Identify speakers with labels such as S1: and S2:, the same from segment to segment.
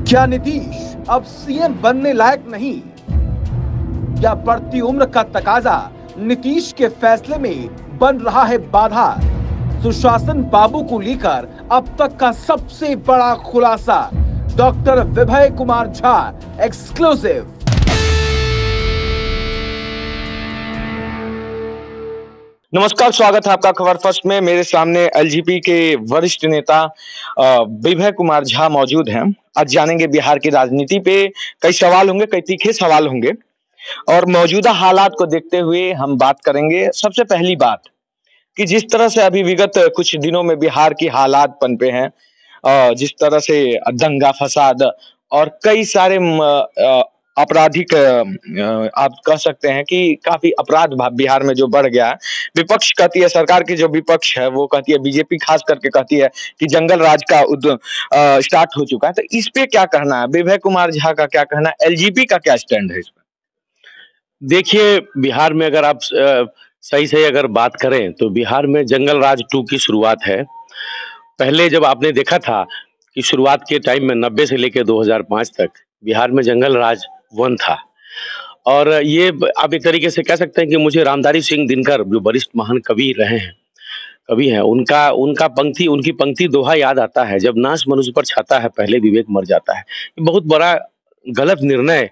S1: क्या नीतीश अब सीएम बनने लायक नहीं? या बढ़ती उम्र का तकाजा नीतीश के फैसले में बन रहा है बाधा? सुशासन बाबू को लेकर अब तक का सबसे बड़ा खुलासा, डॉक्टर विभय कुमार झा एक्सक्लूसिव। नमस्कार, स्वागत है आपका खबर फर्स्ट में। मेरे सामने एलजेपी के वरिष्ठ नेता विभय कुमार झा मौजूद हैं। आज जानेंगे बिहार की राजनीति पे कई सवाल होंगे, कई तीखे सवाल होंगे और मौजूदा हालात को देखते हुए हम बात करेंगे। सबसे पहली बात कि जिस तरह से अभी विगत कुछ दिनों में बिहार की हालात पनपे हैं, जिस तरह से दंगा फसाद और कई सारे आपराधिक आप कह सकते हैं कि काफी अपराध बिहार में जो बढ़ गया है। विपक्ष कहती है, सरकार की जो विपक्ष है वो कहती है, बीजेपी खास करके कहती है कि जंगल राज का स्टार्ट हो चुका है। तो इस पे क्या कहना है? विभय कुमार झा का क्या कहना है? एलजेपी का क्या स्टैंड है इस पर?
S2: देखिए, बिहार में अगर आप सही सही अगर बात करें तो बिहार में जंगल राज 2 की शुरुआत है। पहले जब आपने देखा था कि शुरुआत के टाइम में 90 से लेकर 2005 तक बिहार में जंगल राज 1 था। और ये आप एक तरीके से कह सकते हैं कि मुझे रामधारी सिंह दिनकर जो वरिष्ठ महान कवि रहे हैं, कवि हैं, उनकी पंक्ति दोहा याद आता है, जब नाश मनुष्य पर छाता है पहले विवेक मर जाता है। ये बहुत बड़ा गलत निर्णय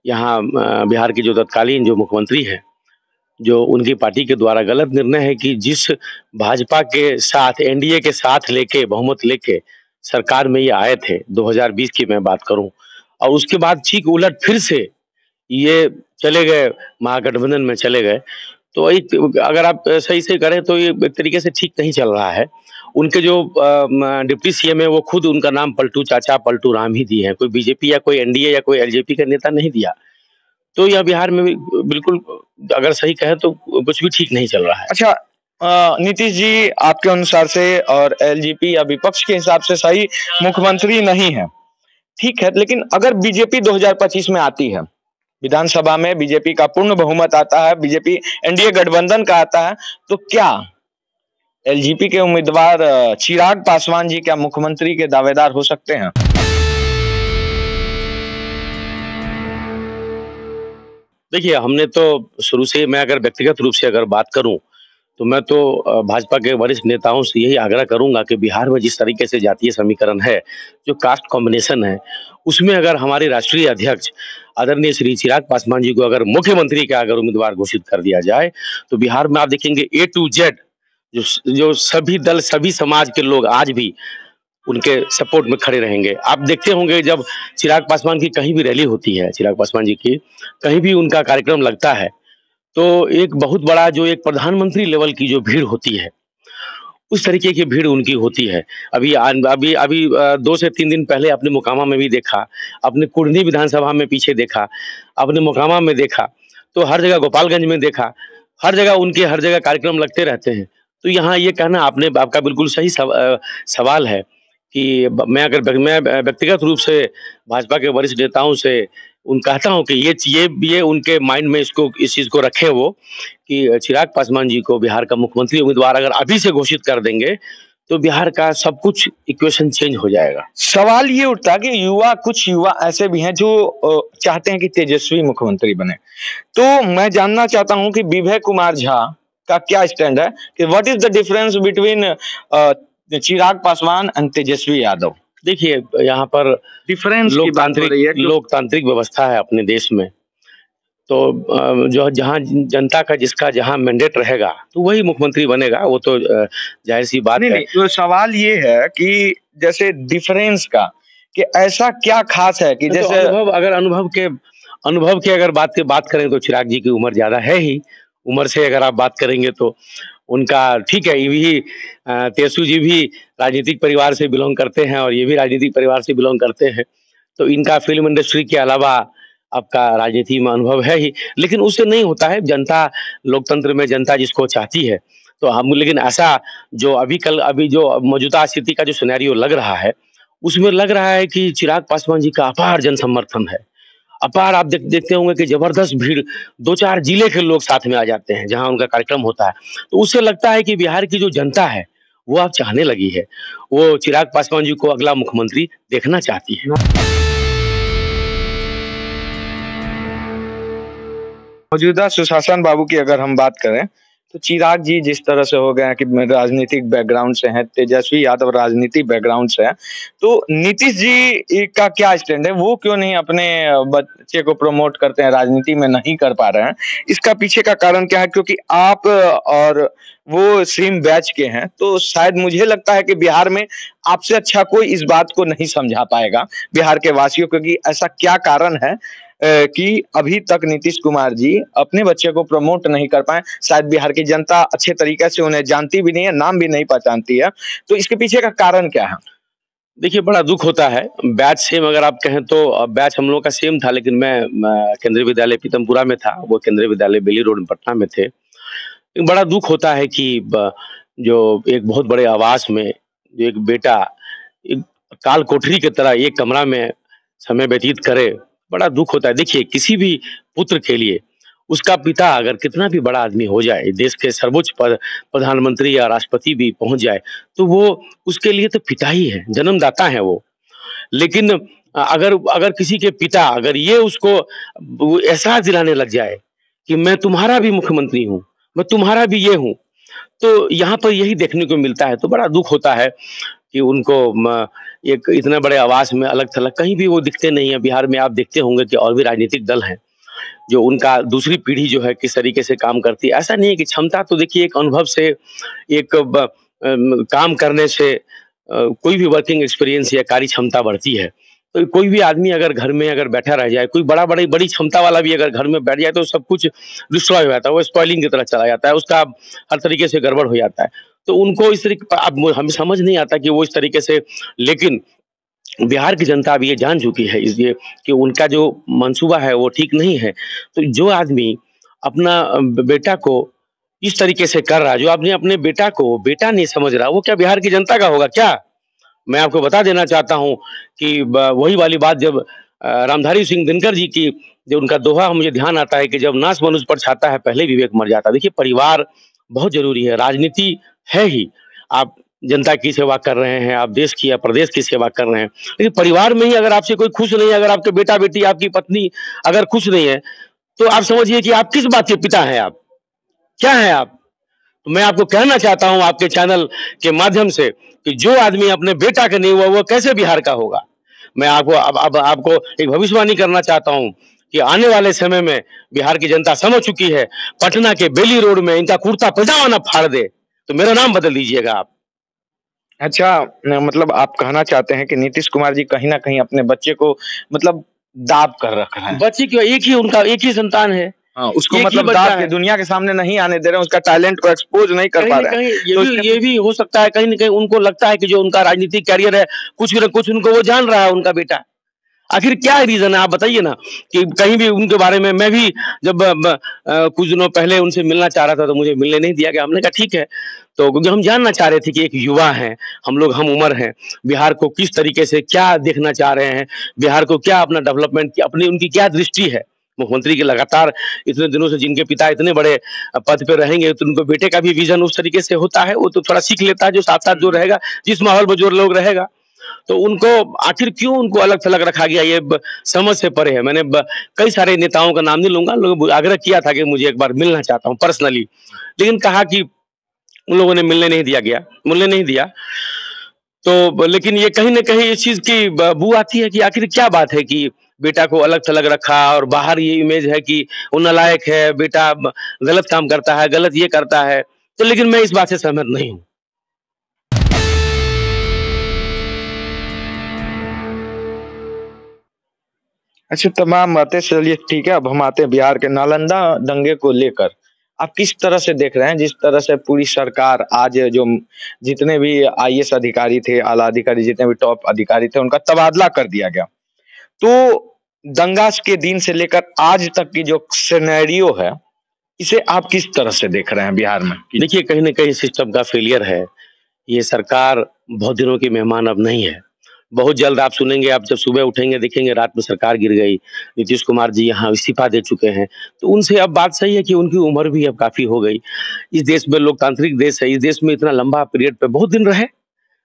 S2: यहाँ बिहार के जो तत्कालीन जो मुख्यमंत्री हैं, जो उनकी पार्टी के द्वारा गलत निर्णय है कि जिस भाजपा के साथ एनडीए के साथ लेके बहुमत लेके सरकार में ये आए थे 2020 की मैं बात करूं, और उसके बाद ठीक उलट फिर से ये चले गए महागठबंधन में चले गए। तो एक अगर आप सही से करें तो ये एक तरीके से ठीक नहीं चल रहा है। उनके जो डिप्टी सीएम है वो खुद उनका नाम पलटू चाचा पलटू राम ही दिए हैं, कोई बीजेपी या कोई एनडीए या कोई एलजेपी का नेता नहीं दिया। तो यह बिहार में बिल्कुल अगर सही कहे तो कुछ भी ठीक नहीं चल रहा है।
S1: अच्छा, नीतीश जी आपके अनुसार से और एलजेपी या विपक्ष के हिसाब से सही मुख्यमंत्री नहीं है, ठीक है, लेकिन अगर बीजेपी 2025 में आती है, विधानसभा में बीजेपी का पूर्ण बहुमत आता है, बीजेपी एनडीए गठबंधन का आता है, तो क्या एलजेपी के उम्मीदवार चिराग पासवान जी क्या मुख्यमंत्री के दावेदार हो सकते हैं?
S2: देखिए, हमने तो शुरू से, मैं अगर व्यक्तिगत रूप से अगर बात करूं तो मैं तो भाजपा के वरिष्ठ नेताओं से यही आग्रह करूंगा कि बिहार में जिस तरीके से जातीय समीकरण है, जो कास्ट कॉम्बिनेशन है, उसमें अगर हमारे राष्ट्रीय अध्यक्ष आदरणीय श्री चिराग पासवान जी को अगर मुख्यमंत्री का अगर उम्मीदवार घोषित कर दिया जाए तो बिहार में आप देखेंगे A to Z जो सभी दल सभी समाज के लोग आज भी उनके सपोर्ट में खड़े रहेंगे। आप देखते होंगे जब चिराग पासवान की कहीं भी रैली होती है, चिराग पासवान जी की कहीं भी उनका कार्यक्रम लगता है, तो एक बहुत बड़ा जो एक प्रधानमंत्री लेवल की जो भीड़ होती है, उस तरीके की भीड़ उनकी होती है। अभी 2 से 3 दिन पहले अपने मोकामा में भी देखा, अपने कुढ़नी विधानसभा में पीछे देखा, अपने मोकामा में देखा, तो हर जगह गोपालगंज में देखा, हर जगह कार्यक्रम लगते रहते हैं। तो यहाँ ये कहना आपका बिल्कुल सही सवाल है कि मैं व्यक्तिगत रूप से भाजपा के वरिष्ठ नेताओं से कहता हूं कि ये उनके माइंड में इस चीज को रखे वो कि चिराग पासवान जी को बिहार का मुख्यमंत्री उम्मीदवार अगर अभी से घोषित कर देंगे तो बिहार का सब कुछ इक्वेशन चेंज हो जाएगा।
S1: सवाल ये उठता कि कुछ युवा ऐसे भी हैं जो चाहते हैं कि तेजस्वी मुख्यमंत्री बने। तो मैं जानना चाहता हूं कि विभय कुमार झा का क्या स्टैंड है कि what is the difference between Chirag Paswan and Tejashwi Yadav?
S2: देखिए, यहाँ पर
S1: डिफरेंस
S2: लोकतांत्रिक व्यवस्था है अपने देश में, तो जो जहाँ जनता का जिसका जहाँ मैंडेट रहेगा तो वही मुख्यमंत्री बनेगा। वो तो जाहिर सी बात है।
S1: तो सवाल ये है कि जैसे डिफरेंस का कि ऐसा क्या खास है कि
S2: तो
S1: जैसे
S2: अनुभव के अगर बात करें तो चिराग जी की उम्र ज्यादा है ही। उम्र से अगर आप बात करेंगे तो उनका ठीक है, ये भी तेजस्वी जी भी राजनीतिक परिवार से बिलोंग करते हैं और ये भी राजनीतिक परिवार से बिलोंग करते हैं, तो इनका फिल्म इंडस्ट्री के अलावा आपका राजनीति में अनुभव है ही। लेकिन उससे नहीं होता है, जनता लोकतंत्र में जनता जिसको चाहती है तो हम, लेकिन ऐसा जो अभी जो मौजूदा स्थिति का जो सिनेरियो लग रहा है उसमें लग रहा है कि चिराग पासवान जी का अपार जन समर्थन है, अपार। आप देखते होंगे कि जबरदस्त भीड़, 2-4 जिले के लोग साथ में आ जाते हैं जहां उनका कार्यक्रम होता है। तो उससे लगता है कि बिहार की जो जनता है वो आप चाहने लगी है। वो चिराग पासवान जी को अगला मुख्यमंत्री देखना चाहती है।
S1: मौजूदा सुशासन बाबू की अगर हम बात करें तो चिराग जी जिस तरह से हो गए हैं कि राजनीतिक बैकग्राउंड से हैं, तेजस्वी यादव राजनीतिक बैकग्राउंड से है, तो नीतीश जी का क्या स्टैंड है? वो क्यों नहीं अपने बच्चे को प्रमोट करते हैं, राजनीति में नहीं कर पा रहे हैं? इसका पीछे का कारण क्या है? क्योंकि आप और वो सेम बैच के हैं, तो शायद मुझे लगता है कि बिहार में आपसे अच्छा कोई इस बात को नहीं समझा पाएगा बिहार के वासियों, क्योंकि ऐसा क्या कारण है कि अभी तक नीतीश कुमार जी अपने बच्चे को प्रमोट नहीं कर पाए। शायद बिहार की जनता अच्छे तरीके से उन्हें जानती भी नहीं है, नाम भी नहीं पहचानती है। तो इसके पीछे का कारण क्या है?
S2: देखिए, बड़ा दुख होता है। बैच सेम अगर आप कहें तो बैच हम लोगों का सेम था, लेकिन मैं केंद्रीय विद्यालय पीतमपुरा में था, वो केंद्रीय विद्यालय बेली रोड पटना में थे। एक बड़ा दुख होता है कि जो एक बहुत बड़े आवास में जो एक बेटा एक काल कोठरी की तरह एक कमरा में समय व्यतीत करे, बड़ा दुख होता है। देखिए, किसी भी पुत्र के लिए उसका पिता अगर कितना भी बड़ा आदमी हो जाए, देश के सर्वोच्च पद प्रधानमंत्री या राष्ट्रपति भी पहुंच जाए, तो वो उसके लिए तो पिता ही है, जन्मदाता है वो। लेकिन अगर अगर किसी के पिता अगर ये उसको वो एहसास दिलाने लग जाए कि मैं तुम्हारा भी मुख्यमंत्री हूँ, मैं तुम्हारा भी ये हूँ, तो यहाँ पर यही देखने को मिलता है। तो बड़ा दुख होता है कि उनको एक इतने बड़े आवास में अलग-थलग कहीं भी वो दिखते नहीं है। बिहार में आप देखते होंगे कि और भी राजनीतिक दल हैं, जो उनका दूसरी पीढ़ी जो है किस तरीके से काम करती है। ऐसा नहीं है कि क्षमता तो देखिए एक अनुभव से, एक काम करने से कोई भी वर्किंग एक्सपीरियंस या कार्य क्षमता बढ़ती है। तो कोई भी आदमी अगर घर में अगर बैठा रह जाए, कोई बड़ी क्षमता वाला भी अगर घर में बैठ जाए, तो सब कुछ डिस्ट्रॉय हो जाता है, वो स्पॉइलिंग की तरह चला जाता है, उसका हर तरीके से गड़बड़ हो जाता है। तो उनको इस तरीके अब हमें समझ नहीं आता कि वो इस तरीके से, लेकिन बिहार की जनता अब ये जान चुकी है इसलिए कि उनका जो मंसूबा है वो ठीक नहीं है। तो जो आदमी अपना बेटा को इस तरीके से कर रहा है, जो आदमी अपने बेटा को बेटा नहीं समझ रहा, वो क्या बिहार की जनता का होगा क्या? मैं आपको बता देना चाहता हूँ कि वही वाली बात जब रामधारी सिंह दिनकर जी की जो उनका दोहा मुझे ध्यान आता है कि जब नाश मनुष्य पर छाता है पहले विवेक मर जाता है। देखिए, परिवार बहुत जरूरी है, राजनीति है ही। आप जनता की सेवा कर रहे हैं, आप देश की या प्रदेश की सेवा कर रहे हैं, लेकिन परिवार में ही अगर आपसे कोई खुश नहीं है, अगर आपके बेटा बेटी आपकी पत्नी अगर खुश नहीं है, तो आप समझिए कि आप किस बात के पिता हैं, आप क्या हैं आप? तो मैं आपको कहना चाहता हूं आपके चैनल के माध्यम से कि जो आदमी अपने बेटा का नहीं हुआ वो कैसे बिहार का होगा। मैं आपको अब आपको एक भविष्यवाणी करना चाहता हूं कि आने वाले समय में बिहार की जनता समझ चुकी है, पटना के बेली रोड में इनका कुर्ता पजामा ना फाड़ दे तो मेरा नाम बदल दीजिएगा आप।
S1: अच्छा, मतलब आप कहना चाहते हैं कि नीतीश कुमार जी कहीं न कहीं अपने बच्चे को मतलब दाब कर रख रहे हैं।
S2: बच्चे क्यों, एक ही उनका एक ही संतान है।
S1: हाँ, उसको
S2: एक ही
S1: मतलब
S2: बच्चा
S1: दाब के
S2: है।
S1: दुनिया के सामने नहीं आने दे रहे हैं, उसका टैलेंट को एक्सपोज़ नहीं कर
S2: कहीं
S1: पा
S2: न
S1: रहे
S2: कहीं
S1: हैं। तो इसके
S2: ये भी हो सकता है, कहीं न कहीं उनको लगता है कि जो उनका राजनीतिक करियर है, कुछ न कुछ उनको वो जान रहा है उनका बेटा। आखिर क्या रीज़न है आप बताइए ना, कि कहीं भी उनके बारे में मैं भी जब कुछ दिनों पहले उनसे मिलना चाह रहा था तो मुझे मिलने नहीं दिया गया। हमने कहा ठीक है, तो क्योंकि हम जानना चाह रहे थे कि एक युवा हैं, हम लोग हम उम्र हैं, बिहार को किस तरीके से क्या देखना चाह रहे हैं, बिहार को क्या अपना डेवलपमेंट की अपनी उनकी क्या दृष्टि है। मुख्यमंत्री के लगातार इतने दिनों से जिनके पिता इतने बड़े पद पे रहेंगे, तो उनको बेटे का भी विज़न उस तरीके से होता है, वो तो थोड़ा सीख लेता है, जो साथ-साथ जो रहेगा, जिस माहौल में जो लोग रहेगा। तो उनको आखिर क्यों उनको अलग-थलग रखा गया, ये समझ से परे है। मैंने कई सारे नेताओं का नाम नहीं लूँगा, लोग आग्रह किया था कि मुझे एक बार मिलना चाहता हूँ पर्सनली, लेकिन कहा कि उन लोगों ने मिलने नहीं दिया। तो लेकिन ये कहीं न कहीं इस चीज़ की बू आती है कि आखिर क्या बात है कि बेटा को अलग-थलग रखा और बाहर ये इमेज है कि वो नालायक है, बेटा गलत काम करता है, गलत ये करता है। तो लेकिन मैं इस बात से सहमत नहीं हूँ।
S1: अच्छा, तमाम बातें चलिए ठीक है, अब हम आते हैं बिहार के नालंदा दंगे को लेकर। आप किस तरह से देख रहे हैं? जिस तरह से पूरी सरकार आज जो जितने भी आईएएस अधिकारी थे, आला अधिकारी जितने भी टॉप अधिकारी थे, उनका तबादला कर दिया गया। तो दंगा के दिन से लेकर आज तक की जो सिनेरियो है, इसे आप किस तरह से देख रहे हैं बिहार में?
S2: देखिए, कहीं न कहीं सिस्टम का फेलियर है। ये सरकार बहुत दिनों की मेहमान अब नहीं है। बहुत जल्द आप सुनेंगे, आप जब सुबह उठेंगे देखेंगे रात में सरकार गिर गई, नीतीश कुमार जी यहाँ इस्तीफा दे चुके हैं। तो उनसे अब बात सही है कि उनकी उम्र भी अब काफ़ी हो गई। इस देश में लोकतांत्रिक देश है, इस देश में इतना लंबा पीरियड पे बहुत दिन रहे।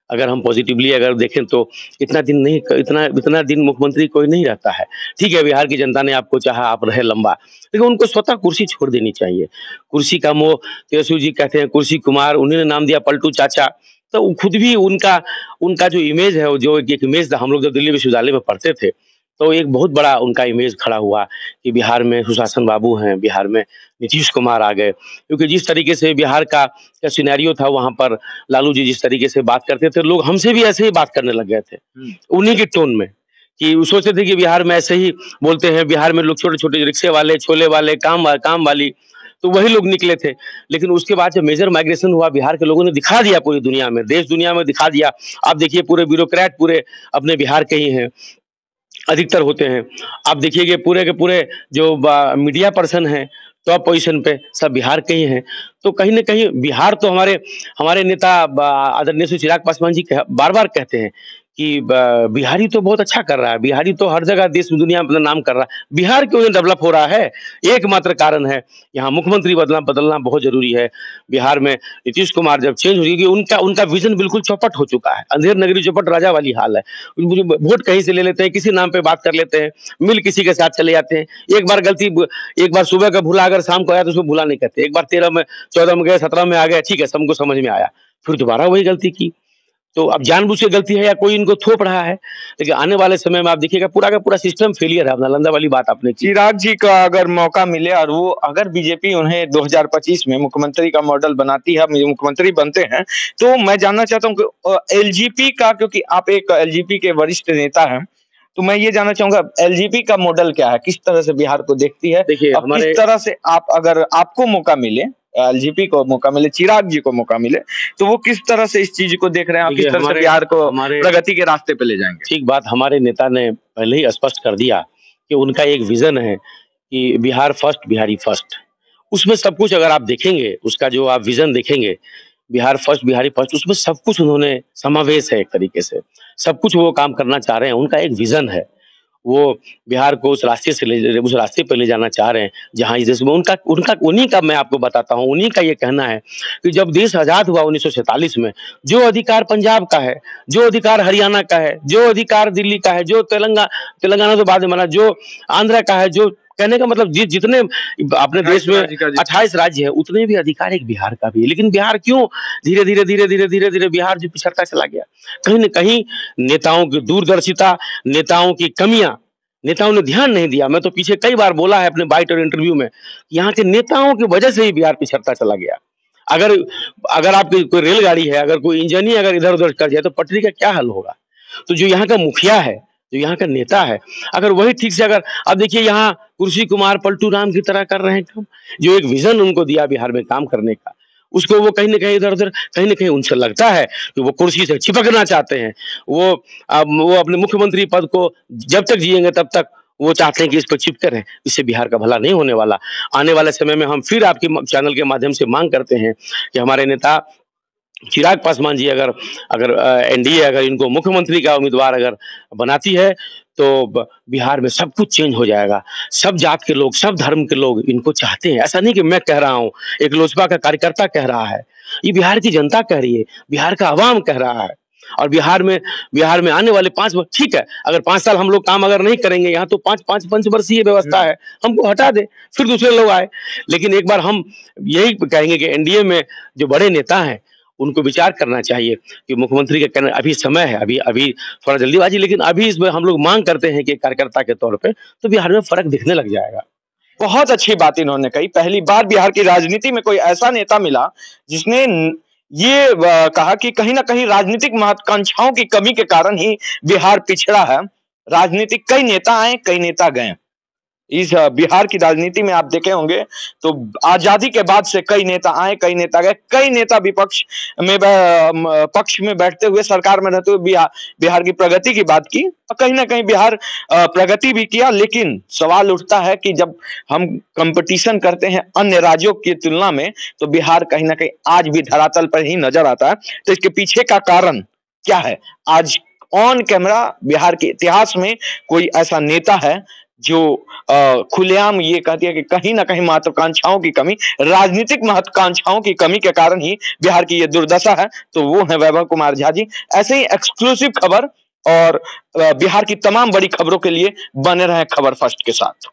S2: अगर हम पॉजिटिवली अगर देखें तो इतना दिन नहीं, इतना इतना दिन मुख्यमंत्री कोई नहीं रहता है। ठीक है, बिहार की जनता ने आपको चाहा, आप रहे लंबा, लेकिन उनको स्वतः कुर्सी छोड़ देनी चाहिए। कुर्सी का मोह, तेजस्वी जी कहते हैं कुर्सी कुमार, उन्होंने नाम दिया पलटू चाचा। तो खुद भी उनका उनका जो इमेज है, वो जो एक इमेज था, हम लोग जब दिल्ली विश्वविद्यालय में पढ़ते थे, तो एक बहुत बड़ा उनका इमेज खड़ा हुआ कि बिहार में सुशासन बाबू हैं, बिहार में नीतीश कुमार आ गए। क्योंकि जिस तरीके से बिहार का सिनेरियो था, वहाँ पर लालू जी जिस तरीके से बात करते थे, लोग हमसे भी ऐसे ही बात करने लग गए थे, उन्हीं के टोन में, कि वो सोचते थे कि बिहार में ऐसे ही बोलते हैं, बिहार में लोग छोटे-छोटे रिक्शे वाले, छोले वाले, काम वाली, तो वही लोग निकले थे। लेकिन उसके बाद जब मेजर माइग्रेशन हुआ, बिहार के लोगों ने दिखा दिया पूरी दुनिया में, देश दुनिया में दिखा दिया। आप देखिए पूरे ब्यूरोक्रेट पूरे अपने बिहार के ही हैं, अधिकतर होते हैं। आप देखिए कि पूरे के पूरे जो मीडिया पर्सन हैं, टॉप पोजीशन पे सब बिहार के ही हैं। तो कहीं न कहीं बिहार तो हमारे हमारे नेता आदरणीय श्री चिराग पासवान जी बार-बार कहते हैं कि ब बिहारी तो बहुत अच्छा कर रहा है, बिहारी तो हर जगह देश दुनिया में अपना नाम कर रहा है। बिहार क्यों नहीं डेवलप हो रहा है? एकमात्र कारण है, यहाँ मुख्यमंत्री बदलना बहुत ज़रूरी है। बिहार में नीतीश कुमार जब चेंज हो जाएगी, उनका उनका विज़न बिल्कुल चौपट हो चुका है। अंधेर नगरी चौपट राजा वाली हाल है। वोट कहीं से ले लेते हैं, किसी नाम पे बात कर लेते हैं, मिल किसी के साथ चले जाते हैं। एक बार सुबह का भूला अगर शाम को आया तो उसको भूला नहीं कहते। एक बार 13 में 14 में गए, 17 में आ गए, ठीक है, सबको समझ में आया। फिर दोबारा वही गलती की। तो अब जानबूझ के गलती है या कोई इनको थोप रहा है, लेकिन आने वाले समय में आप देखिएगा पूरा का पूरा सिस्टम फेलियर है। नालंदा वाली बात आपने की।
S1: चिराग जी का अगर मौका मिले और वो अगर बीजेपी उन्हें 2025 में मुख्यमंत्री का मॉडल बनाती है, मुख्यमंत्री बनते हैं, तो मैं जानना चाहता हूँ कि एलजीपी का, क्योंकि आप एक एलजीपी के वरिष्ठ नेता हैं, तो मैं ये जानना चाहूंगा एलजीपी का मॉडल क्या है, किस तरह से बिहार को देखती है,
S2: देखिए
S1: अब किस तरह से आप, अगर आपको मौका मिले, एलजीपी को मौका मिले, चिराग जी को मौका मिले, तो वो किस तरह से इस चीज को देख रहे हैं, आप किस तरह से बिहार को प्रगति के रास्ते पे ले जाएंगे?
S2: ठीक बात, हमारे नेता ने पहले ही स्पष्ट कर दिया कि उनका एक विजन है कि बिहार फर्स्ट, बिहारी फर्स्ट। उसमें सब कुछ अगर आप देखेंगे, उसका जो आप विजन देखेंगे, बिहार फर्स्ट, बिहारी फर्स्ट, उसमें सब कुछ उन्होंने समावेश है एक तरीके से। सब कुछ वो काम करना चाह रहे हैं, उनका एक विजन है। वो बिहार को उस रास्ते पे ले जाना चाह रहे हैं, जहाँ इस देश में उनका उनका उन्हीं का मैं आपको बताता हूँ, उन्हीं का ये कहना है कि जब देश आज़ाद हुआ 1947 में, जो अधिकार पंजाब का है, जो अधिकार हरियाणा का है, जो अधिकार दिल्ली का है, जो तेलंगाना तो बाद में बना, जो आंध्र का है, जो कहने का मतलब जितने अपने देश में 28 राज्य है, उतने भी अधिकार एक बिहार का भी है। लेकिन बिहार क्यों धीरे-धीरे बिहार जो पिछड़ता चला गया? कहीं न कहीं नेताओं की दूरदर्शिता, नेताओं की कमियाँ, नेताओं ने ध्यान नहीं दिया। मैं तो पीछे कई बार बोला है अपने बाइट और इंटरव्यू में, यहाँ के नेताओं की वजह से ही बिहार पिछड़ता चला गया। अगर अगर आपकी कोई रेलगाड़ी है, अगर कोई इंजन ही अगर इधर-उधर कर जाए, तो पटरी का क्या हल होगा? तो जो यहाँ का मुखिया है, जो यहाँ का नेता है, अगर वही ठीक से अगर अब देखिए यहाँ कुर्सी कुमार, पलटू राम की तरह कर रहे हैं काम, जो एक विज़न उनको दिया बिहार में काम करने का, उसको वो कहीं न कहीं इधर-उधर, कहीं न कहीं उनसे लगता है कि वो कुर्सी से चिपकना चाहते हैं। वो अपने मुख्यमंत्री पद को जब तक जिएँगे तब तक वो चाहते हैं कि इस पे चिपके रहें। इससे बिहार का भला नहीं होने वाला। आने वाले समय में हम फिर आपके चैनल के माध्यम से माँग करते हैं कि हमारे नेता चिराग पासवान जी अगर अगर एनडीए अगर इनको मुख्यमंत्री का उम्मीदवार अगर बनाती है, तो बिहार में सब कुछ चेंज हो जाएगा। सब जात के लोग, सब धर्म के लोग इनको चाहते हैं। ऐसा नहीं कि मैं कह रहा हूँ, एक लोजपा का कार्यकर्ता कह रहा है, ये बिहार की जनता कह रही है, बिहार का अवाम कह रहा है। और बिहार में आने वाले 5 वर्ष, ठीक है, अगर 5 साल हम लोग काम अगर नहीं करेंगे, यहाँ तो 5 पंचवर्षीय व्यवस्था है, हमको हटा दे, फिर दूसरे लोग आए। लेकिन एक बार हम यही कहेंगे कि एनडीए में जो बड़े नेता हैं, उनको विचार करना चाहिए कि मुख्यमंत्री के कहने अभी समय है, अभी थोड़ा जल्दीबाजी, लेकिन अभी इसमें हम लोग मांग करते हैं कि कार्यकर्ता के तौर पे, तो बिहार में फर्क दिखने लग जाएगा।
S1: बहुत अच्छी बात इन्होंने कही। पहली बार बिहार की राजनीति में कोई ऐसा नेता मिला जिसने ये कहा कि कहीं ना कहीं राजनीतिक महत्वाकांक्षाओं की कमी के कारण ही बिहार पिछड़ा है। राजनीतिक कई नेता आए, कई नेता गए। इस बिहार की राजनीति में आप देखे होंगे तो आजादी के बाद से कई नेता आए, कई नेता गए, कई नेता विपक्ष में पक्ष में बैठते हुए, सरकार में रहते हुए बिहार की प्रगति की बात की, और कहीं ना कहीं बिहार प्रगति भी किया। लेकिन सवाल उठता है कि जब हम कंपटीशन करते हैं अन्य राज्यों की तुलना में, तो बिहार कहीं ना कहीं आज भी धरातल पर ही नजर आता है। तो इसके पीछे का कारण क्या है? आज ऑन कैमरा बिहार के इतिहास में कोई ऐसा नेता है जो खुलेआम ये कहती है कि कहीं ना कहीं महत्वाकांक्षाओं की कमी, राजनीतिक महत्वाकांक्षाओं की कमी के कारण ही बिहार की ये दुर्दशा है, तो वो है वैभव कुमार झा जी। ऐसे ही एक्सक्लूसिव खबर और बिहार की तमाम बड़ी खबरों के लिए बने रहें खबर फर्स्ट के साथ।